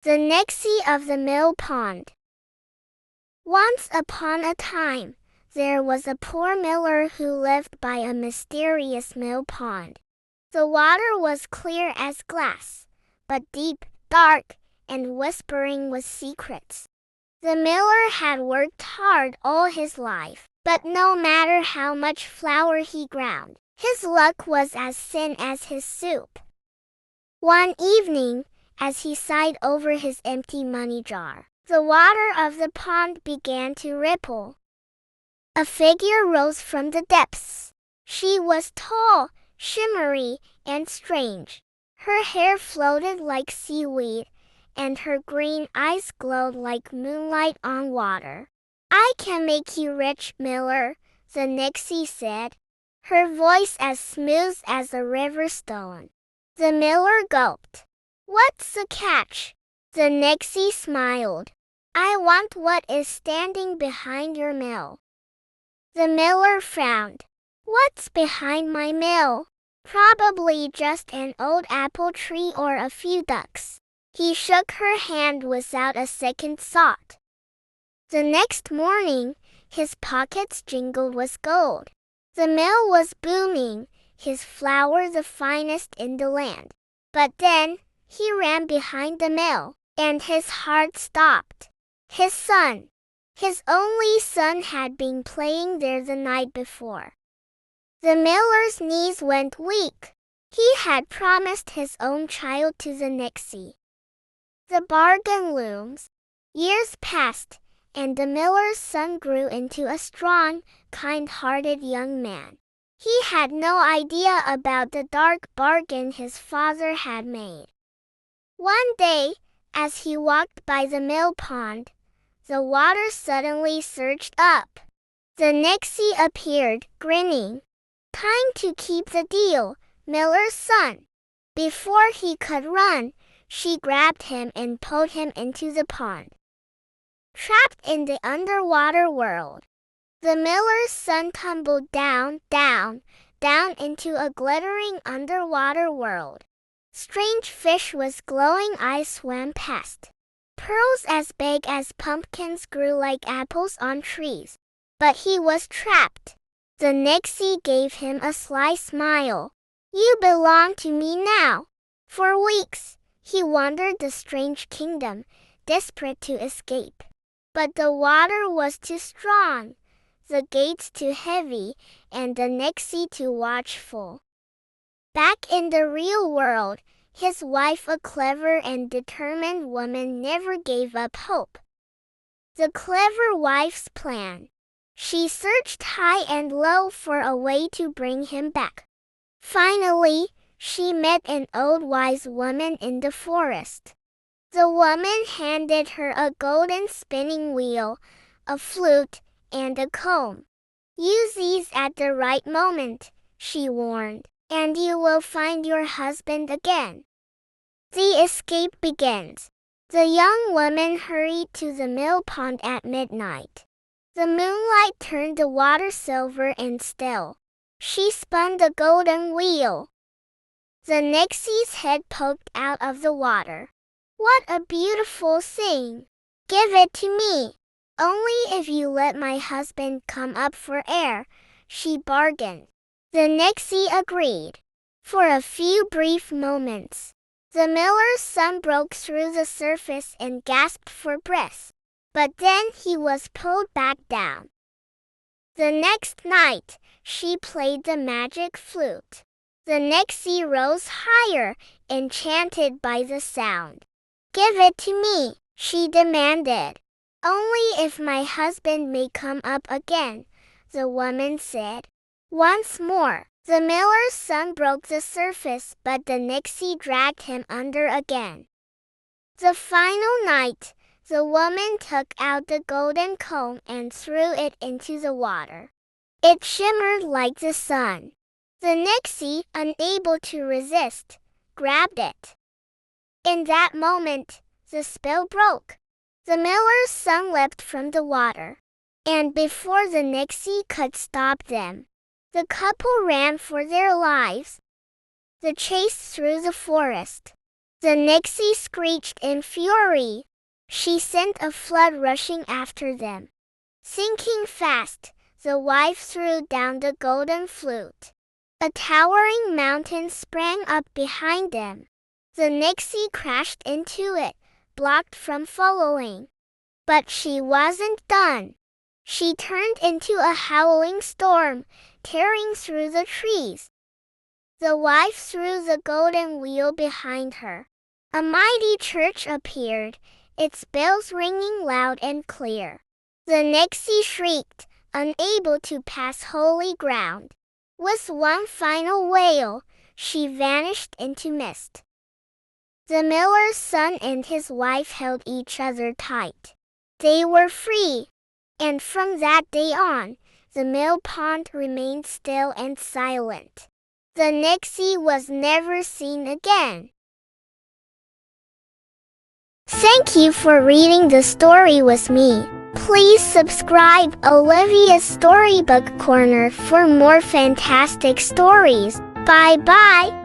The Nixie of the Mill Pond. Once upon a time, there was a poor miller who lived by a mysterious mill pond. The water was clear as glass, but deep, dark, and whispering with secrets. The miller had worked hard all his life, but no matter how much flour he ground, his luck was as thin as his soup. One evening, as he sighed over his empty money jar, the water of the pond began to ripple. A figure rose from the depths. She was tall, shimmery, and strange. Her hair floated like seaweed, and her green eyes glowed like moonlight on water. "I can make you rich, miller," the Nixie said, her voice as smooth as a river stone. The miller gulped. "What's the catch?" The Nixie smiled. "I want what is standing behind your mill." The miller frowned. "What's behind my mill?" "Probably just an old apple tree or a few ducks." He shook her hand without a second thought. The next morning, his pockets jingled with gold. The mill was booming, his flour the finest in the land. But then, he ran behind the mill, and his heart stopped. His son, his only son, had been playing there the night before. The miller's knees went weak. He had promised his own child to the Nixie. The bargain looms. Years passed, and the miller's son grew into a strong, kind-hearted young man. He had no idea about the dark bargain his father had made. One day, as he walked by the mill pond, the water suddenly surged up. The Nixie appeared, grinning. "Time to keep the deal, miller's son." Before he could run, she grabbed him and pulled him into the pond. Trapped in the underwater world, the miller's son tumbled down, down, down into a glittering underwater world. Strange fish with glowing eyes swam past. Pearls as big as pumpkins grew like apples on trees. But he was trapped. The Nixie gave him a sly smile. "You belong to me now." For weeks, he wandered the strange kingdom, desperate to escape. But the water was too strong, the gates too heavy, and the Nixie too watchful. Back in the real world, his wife, a clever and determined woman, never gave up hope. The clever wife's plan. She searched high and low for a way to bring him back. Finally, she met an old wise woman in the forest. The woman handed her a golden spinning wheel, a flute, and a comb. "Use these at the right moment," she warned, "and you will find your husband again." The escape begins. The young woman hurried to the mill pond at midnight. The moonlight turned the water silver and still. She spun the golden wheel. The Nixie's head poked out of the water. "What a beautiful thing! Give it to me. Only if you let my husband come up for air," she bargained. The Nixie agreed. For a few brief moments, the miller's son broke through the surface and gasped for breath. But then he was pulled back down. The next night, she played the magic flute. The Nixie rose higher, enchanted by the sound. "Give it to me," she demanded. "Only if my husband may come up again," the woman said. Once more, the miller's son broke the surface, but the Nixie dragged him under again. The final night, the woman took out the golden comb and threw it into the water. It shimmered like the sun. The Nixie, unable to resist, grabbed it. In that moment, the spell broke. The miller's son leapt from the water. And before the Nixie could stop them, the couple ran for their lives. The chase through the forest. The Nixie screeched in fury. She sent a flood rushing after them. Sinking fast, the wife threw down the golden flute. A towering mountain sprang up behind them. The Nixie crashed into it, blocked from following. But she wasn't done. She turned into a howling storm, tearing through the trees. The wife threw the golden wheel behind her. A mighty church appeared, its bells ringing loud and clear. The Nixie shrieked, unable to pass holy ground. With one final wail, she vanished into mist. The miller's son and his wife held each other tight. They were free, and from that day on, the mill pond remained still and silent. The Nixie was never seen again. Thank you for reading the story with me. Please subscribe Olivia's Storybook Corner for more fantastic stories. Bye-bye.